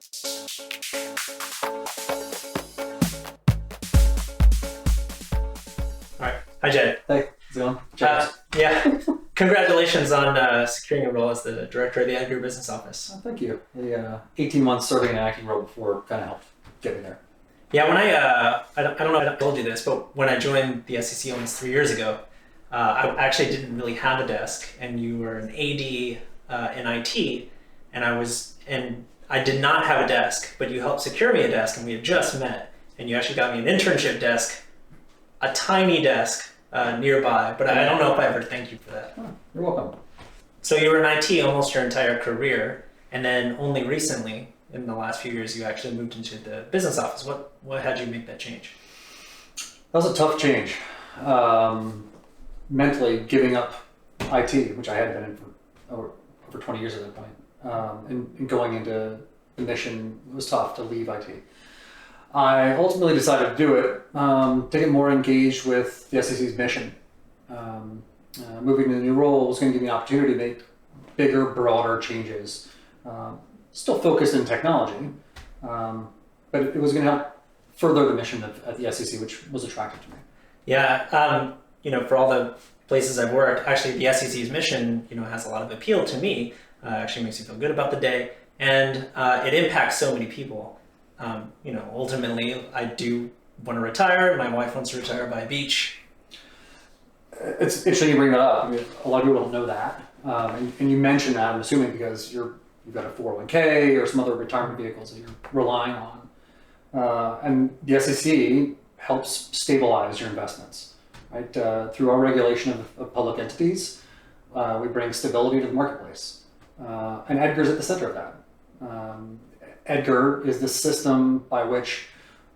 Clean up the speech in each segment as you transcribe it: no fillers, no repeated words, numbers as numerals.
All right. Hi, Jed. Hey, how's it going? Yeah. Congratulations on securing a role as the director of the EDGAR business office. Thank you. The 18 months serving in an acting role before kind of helped get me there. Yeah, when I don't know if I told you this, but when I joined the SEC almost 3 years ago, I actually didn't really have a desk, and you were an AD in IT, and I did not have a desk, but you helped secure me a desk, and we had just met, and you actually got me an internship desk, a tiny desk nearby, but I don't know if I ever thanked you for that. Oh, you're welcome. So you were in IT almost your entire career, and then only recently, in the last few years, you actually moved into the business office. What had you make that change? That was a tough change. Mentally giving up IT, which I had been in for over 20 years at that point, and going into the mission, it was tough to leave IT. I ultimately decided to do it to get more engaged with the SEC's mission. Moving to the new role was going to give me an opportunity to make bigger, broader changes. Still focused in technology, but it was going to help further the mission at the SEC, which was attractive to me. Yeah, for all the places I've worked, actually the SEC's mission, has a lot of appeal to me. Actually makes me feel good about the day, and it impacts so many people. Ultimately, I do want to retire. My wife wants to retire by a beach. It's interesting you bring that up. I mean, a lot of people don't know that, and you mentioned that. I'm assuming because you've got a 401k or some other retirement vehicles that you're relying on, and the SEC helps stabilize your investments, right? Through our regulation of public entities, we bring stability to the marketplace, and EDGAR is at the center of that. EDGAR is the system by which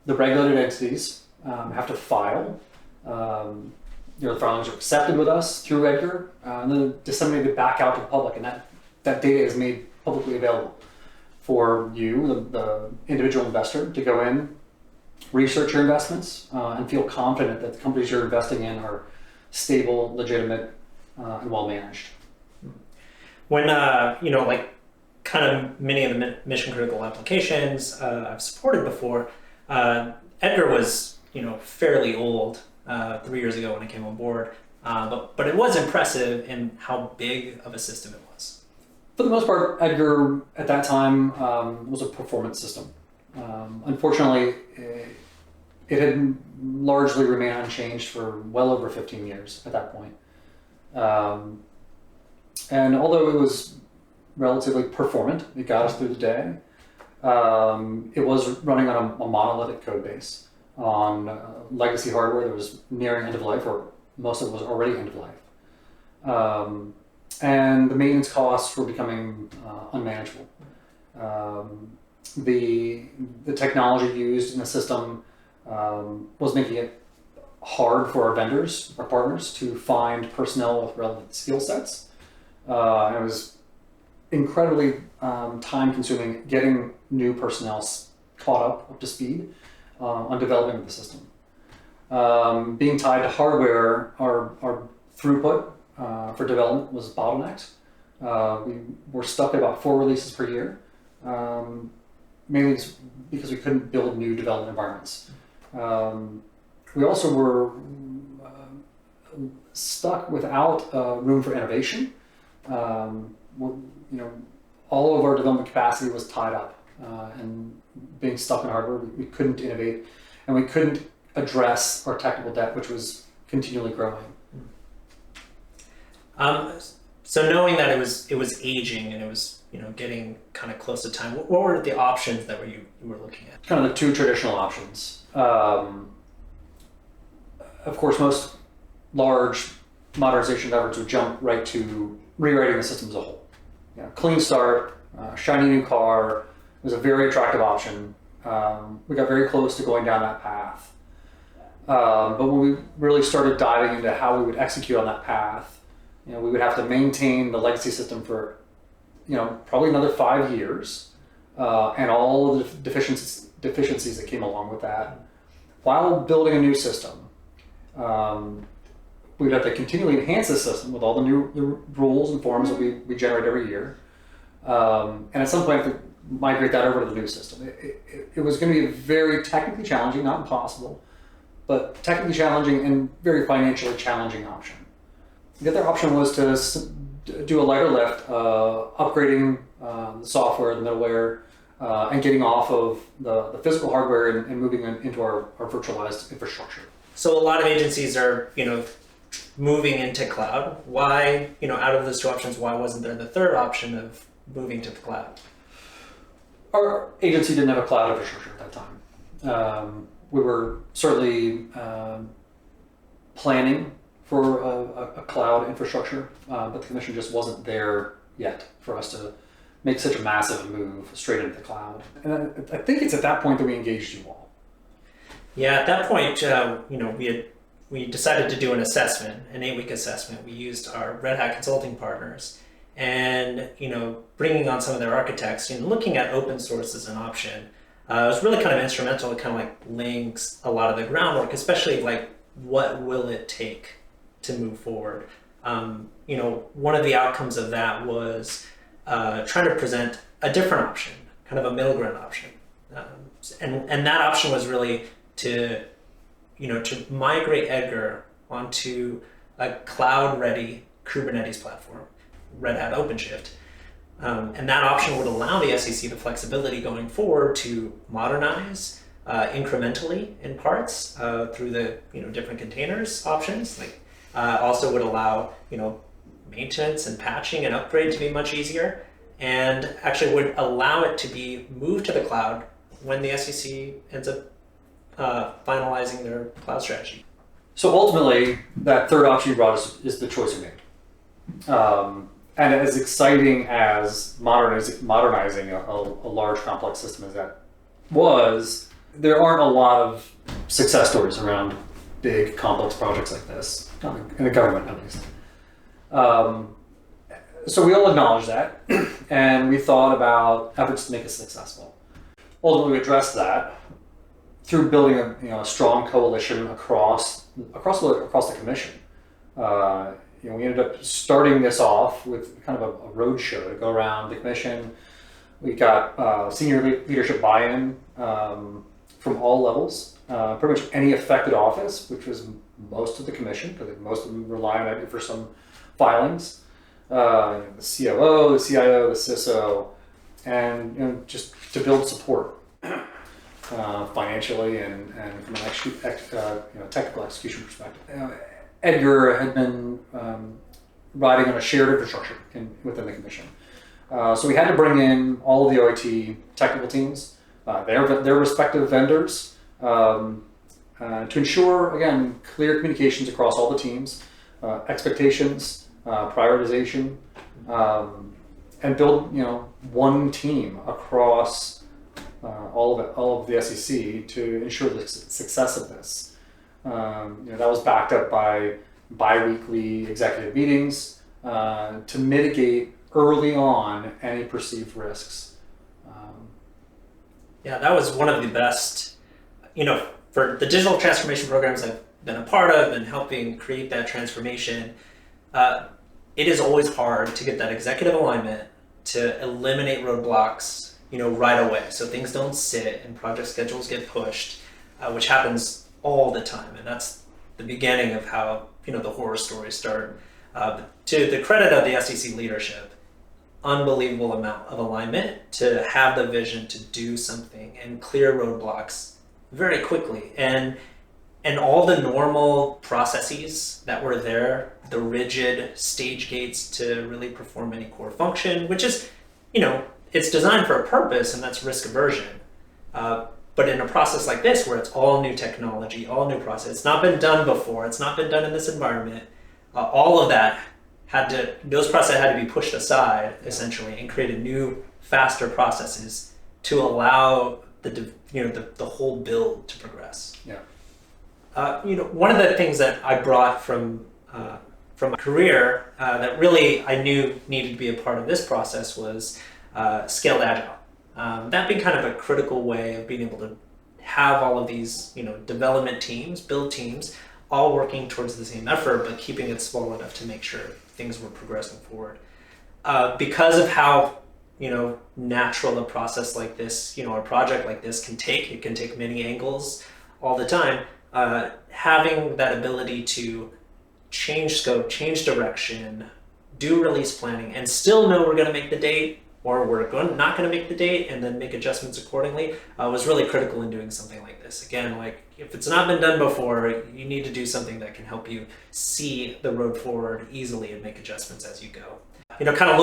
the regulated entities have to file. The filings are accepted with us through EDGAR, and then disseminated back out to the public, and that data is made publicly available for you, the individual investor, to go in, research your investments, and feel confident that the companies you're investing in are stable, legitimate, and well managed. When kind of many of the mission critical applications I've supported before, EDGAR was fairly old 3 years ago when I came on board, but it was impressive in how big of a system it was. For the most part, EDGAR at that time was a performance system. Unfortunately, it had largely remained unchanged for well over 15 years at that point. And although it was relatively performant, it got us through the day, it was running on a monolithic code base on legacy hardware that was nearing end of life, or most of it was already end of life. And the maintenance costs were becoming unmanageable. The technology used in the system was making it hard for our vendors, our partners, to find personnel with relevant skill sets. And it was incredibly time-consuming getting new personnel caught up to speed on developing the system. Being tied to hardware, our throughput for development was bottlenecked. We were stuck at about 4 releases per year, mainly because we couldn't build new development environments. We also were stuck without room for innovation. All of our development capacity was tied up, and being stuck in hardware, we couldn't innovate, and we couldn't address our technical debt, which was continually growing. So knowing that it was aging and it was getting kind of close to time, what were the options that you were looking at? Kind of the two traditional options. Of course, most large modernization efforts would jump right to rewriting the system as a whole. Clean start, shiny new car was a very attractive option. We got very close to going down that path. But when we really started diving into how we would execute on that path, we would have to maintain the legacy system for, probably another 5 years, and all of the deficiencies that came along with that, while building a new system. We would have to continually enhance the system with all the rules and forms that we generate every year. And at some point, migrate that over to the new system. It was going to be very technically challenging, not impossible, but technically challenging and very financially challenging option. The other option was to do a lighter lift, upgrading the software, the middleware, and getting off of the physical hardware and moving into our virtualized infrastructure. So a lot of agencies are, moving into cloud. Why, out of those two options, why wasn't there the third option of moving to the cloud? Our agency didn't have a cloud infrastructure at that time. We were certainly planning for a cloud infrastructure, but the commission just wasn't there yet for us to make such a massive move straight into the cloud. And I think it's at that point that we engaged you all. Yeah, at that point, we decided to do an assessment, an 8-week assessment. We used our Red Hat consulting partners, and bringing on some of their architects and looking at open source as an option. It was really kind of instrumental in kind of like laying a lot of the groundwork, especially like what will it take to move forward. One of the outcomes of that was trying to present a different option, kind of a middle ground option, and that option was really to migrate EDGAR onto a cloud-ready Kubernetes platform, Red Hat OpenShift. And that option would allow the SEC the flexibility going forward to modernize incrementally in parts through the different containers options. Also would allow maintenance and patching and upgrade to be much easier, and actually would allow it to be moved to the cloud when the SEC ends up finalizing their cloud strategy. So ultimately, that third option you brought is the choice we made. And as exciting as modernizing a large complex system as that was, there aren't a lot of success stories around big complex projects like this, not in the government at least. So we all acknowledge that, and we thought about efforts to make it successful. Ultimately, we addressed that through building a strong coalition across the commission. We ended up starting this off with kind of a road show to go around the commission. We got senior leadership buy-in from all levels, pretty much any affected office, which was most of the commission, because most of them rely on it for some filings. The COO, the CIO, the CISO, and just to build support financially and from an technical execution perspective. EDGAR had been riding on a shared infrastructure within the commission. So we had to bring in all of the OIT technical teams, their respective vendors, to ensure, again, clear communications across all the teams, expectations, prioritization, and build one team across all of the SEC to ensure the success of this. That was backed up by bi-weekly executive meetings to mitigate early on any perceived risks. Yeah, that was one of the best, for the digital transformation programs I've been a part of and helping create that transformation. It is always hard to get that executive alignment to eliminate roadblocks, right away. So things don't sit and project schedules get pushed, which happens all the time. And that's the beginning of how, the horror stories start. To the credit of the SEC leadership, unbelievable amount of alignment to have the vision to do something and clear roadblocks very quickly. And all the normal processes that were there, the rigid stage gates to really perform any core function, which is, it's designed for a purpose, and that's risk aversion. But in a process like this, where it's all new technology, all new process, it's not been done before, it's not been done in this environment, all of that those processes had to be pushed aside, essentially, and created new, faster processes to allow the whole build to progress. Yeah. One of the things that I brought from my career that really I knew needed to be a part of this process was scaled agile. That being kind of a critical way of being able to have all of these, development teams, build teams, all working towards the same effort, but keeping it small enough to make sure things were progressing forward. Because of how natural a process like this, a project like this can take. It can take many angles all the time. Having that ability to change scope, change direction, do release planning, and still know we're going to make the date, or not going to make the date, and then make adjustments accordingly, was really critical in doing something like this. Again, like if it's not been done before, you need to do something that can help you see the road forward easily and make adjustments as you go. Kind of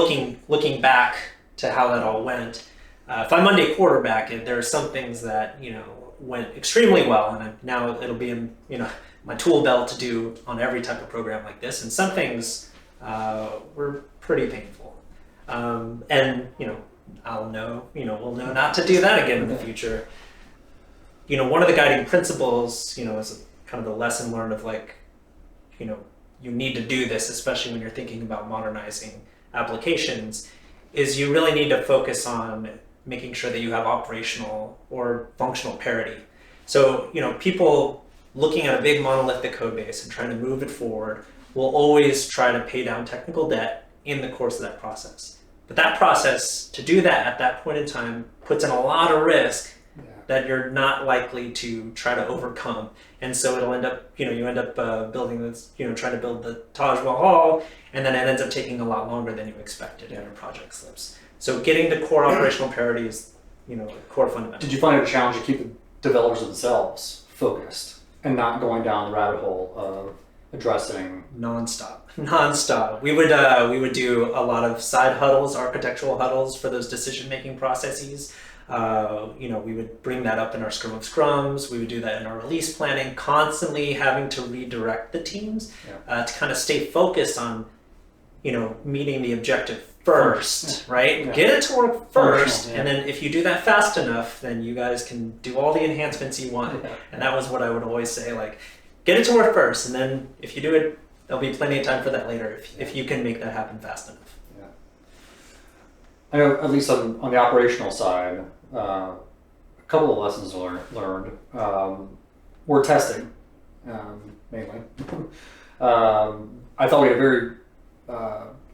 looking back to how that all went. If I Monday quarterback it, there are some things that went extremely well, and now it'll be in my tool belt to do on every type of program like this. And some things were pretty painful, and we'll know not to do that again in the future. One of the guiding principles, is kind of the lesson learned of you need to do this, especially when you're thinking about modernizing applications, is you really need to focus on making sure that you have operational or functional parity. So, people looking at a big monolithic code base and trying to move it forward will always try to pay down technical debt in the course of that process. But that process, to do that at that point in time, puts in a lot of risk that you're not likely to try to overcome. And so it'll end up, you end up building this, trying to build the Taj Mahal, and then it ends up taking a lot longer than you expected and your project slips. So getting the core operational parity is, a core fundamental. Did you find it a challenge to keep the developers themselves focused and not going down the rabbit hole of addressing nonstop? We would do a lot of side huddles, architectural huddles for those decision-making processes. We would bring that up in our Scrum of Scrums. We would do that in our release planning, constantly having to redirect the teams to kind of stay focused on, meeting the objective first, right? Yeah. Get it to work first, and then if you do that fast enough, then you guys can do all the enhancements you want. Yeah. And that was what I would always say, get it to work first, and then if you do it, there'll be plenty of time for that later if you can make that happen fast enough. Yeah. I know, at least on the operational side, a couple of lessons learned were testing, mainly. I thought we had a very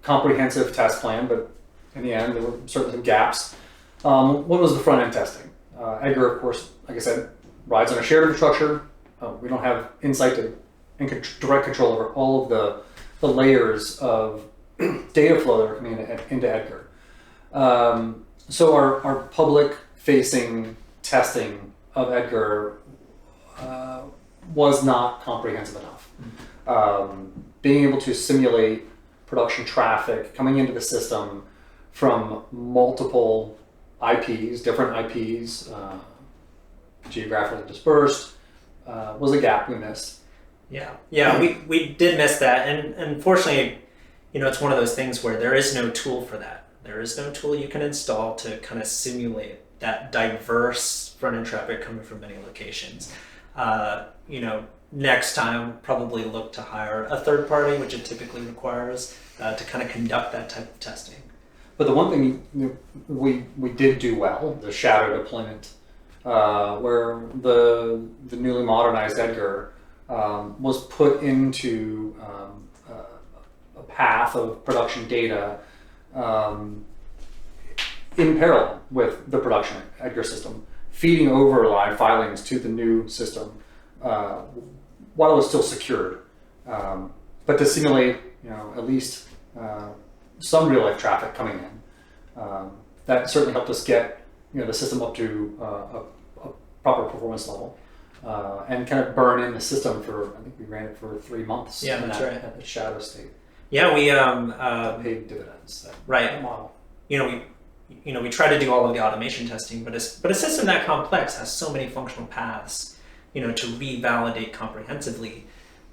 comprehensive test plan, but in the end, there were certainly some gaps. What was the front end testing? EDGAR, of course, like I said, rides on a shared infrastructure. We don't have insight and direct control over all of the layers of data flow that are coming into EDGAR. So our public-facing testing of EDGAR was not comprehensive enough. Being able to simulate production traffic coming into the system from multiple IPs, different IPs, geographically dispersed, was a gap we missed. Yeah, we did miss that, and unfortunately, it's one of those things where there is no tool for that. There is no tool you can install to kind of simulate that diverse front-end traffic coming from many locations. Next time, probably look to hire a third party, which it typically requires, to kind of conduct that type of testing. But the one thing we did do well, the shadow deployment, where the newly modernized EDGAR was put into a path of production data in parallel with the production EDGAR system, feeding over live filings to the new system while it was still secured. But to simulate, at least some real life traffic coming in, that certainly helped us get the system up to a proper performance level, and kind of burn in the system for, I think we ran it for 3 months. Yeah, that's right. At the shadow state. Yeah, we paid dividends. Right. Model. We try to do all of the automation testing, but a system that complex has so many functional paths, to revalidate comprehensively,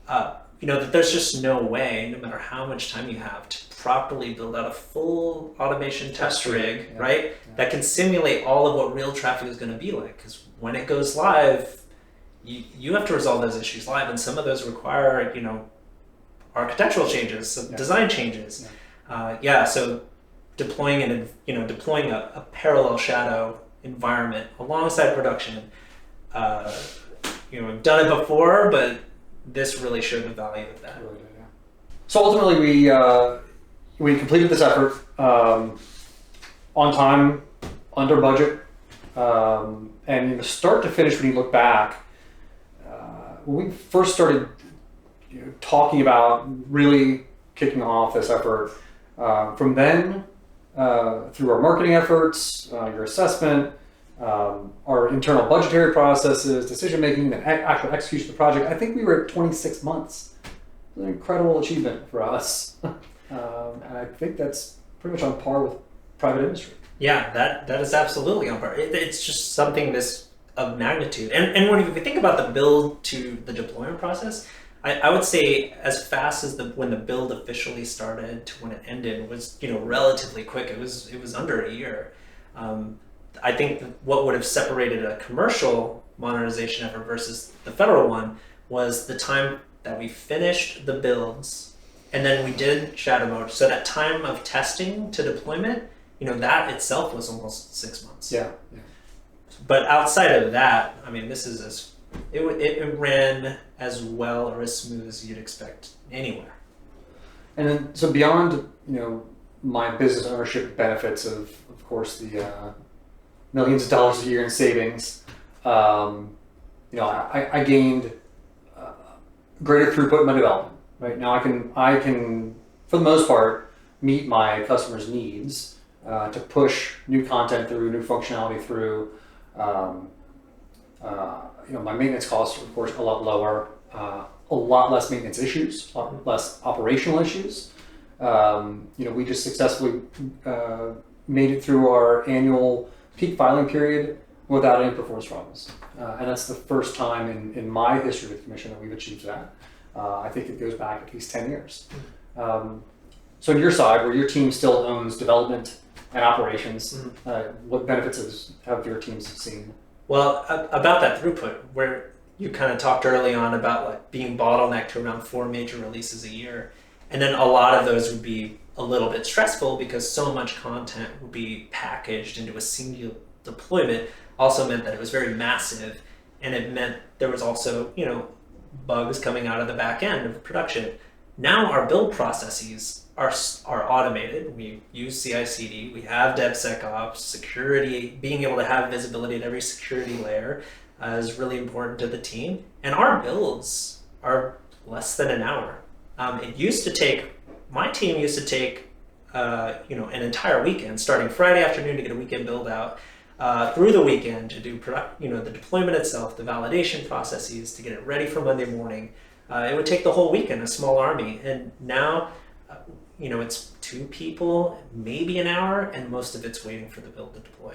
that there's just no way, no matter how much time you have, to properly build out a full automation test rig, right? Yeah. That can simulate all of what real traffic is going to be like. Because when it goes live, you have to resolve those issues live, and some of those require, architectural changes, some design changes. So deploying a parallel shadow environment alongside production. We've done it before, but this really showed the value of that. Really did, yeah. So ultimately, we completed this effort. on time, under budget, and start to finish. When you look back, when we first started talking about really kicking off this effort, from then through our marketing efforts, your assessment, our internal budgetary processes, decision making, and actual execution of the project, I think we were at 26 months. It's an incredible achievement for us, and I think that's pretty much on par with private industry. Yeah, that is absolutely on par. It's just something this of magnitude. And when you think about the build to the deployment process, I would say as fast as when the build officially started to when it ended was relatively quick. It was under a year. I think what would have separated a commercial modernization effort versus the federal one was the time that we finished the builds and then we did shadow mode. So that time of testing to deployment, that itself was almost 6 months. Yeah. But outside of that, I mean, this is it ran as well or as smooth as you'd expect anywhere. And then, so beyond my business ownership benefits of course, the millions of dollars a year in savings, I gained greater throughput in my development. Right now, I can for the most part meet my customers' needs to push new content through, new functionality through. My maintenance costs are, of course, a lot lower, a lot less maintenance issues, a lot less operational issues. We just successfully made it through our annual peak filing period without any performance problems. And that's the first time in my history with the Commission that we've achieved that. I think it goes back at least 10 years. So on your side, where your team still owns development and operations, what benefits have your teams seen? Well, about that throughput, where you kind of talked early on about being bottlenecked to around 4 major releases a year. And then a lot of those would be a little bit stressful because so much content would be packaged into a single deployment. Also meant that it was very massive, and it meant there was also, bugs coming out of the back end of production. Now our build processes are automated. We use CI/CD. We have DevSecOps, security. Being able to have visibility at every security layer is really important to the team. And our builds are less than an hour. My team used to take, an entire weekend, starting Friday afternoon to get a weekend build out, through the weekend to do the deployment itself, the validation processes to get it ready for Monday morning. It would take the whole weekend, a small army. And now, it's 2 people, maybe an hour, and most of it's waiting for the build to deploy.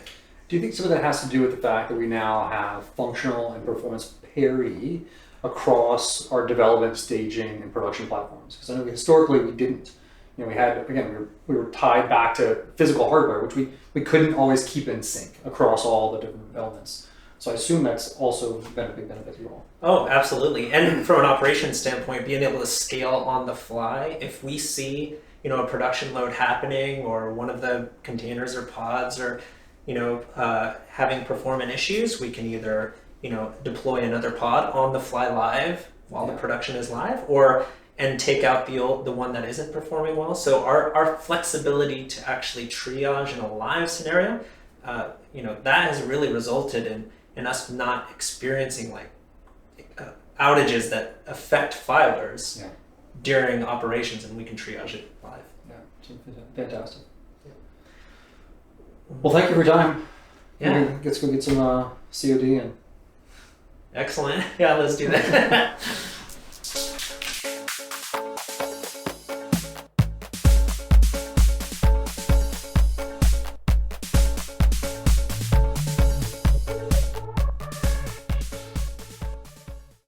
Do you think some of that has to do with the fact that we now have functional and performance parity across our development, staging, and production platforms? Because I know historically we didn't. We had, again, we were tied back to physical hardware, which we couldn't always keep in sync across all the different elements. So I assume that's also been a big benefit to you all. Oh, absolutely. And from an operations standpoint, being able to scale on the fly, if we see, a production load happening or one of the containers or pods are, having performance issues, we can either, deploy another pod on the fly live while the production is live, and take out the one that isn't performing well. So our flexibility to actually triage in a live scenario, that has really resulted in us not experiencing outages that affect filers during operations, and we can triage it live. Yeah, fantastic. Yeah. Well, thank you for your time. Yeah. Let's go get some COD in. Excellent. Yeah, let's do that.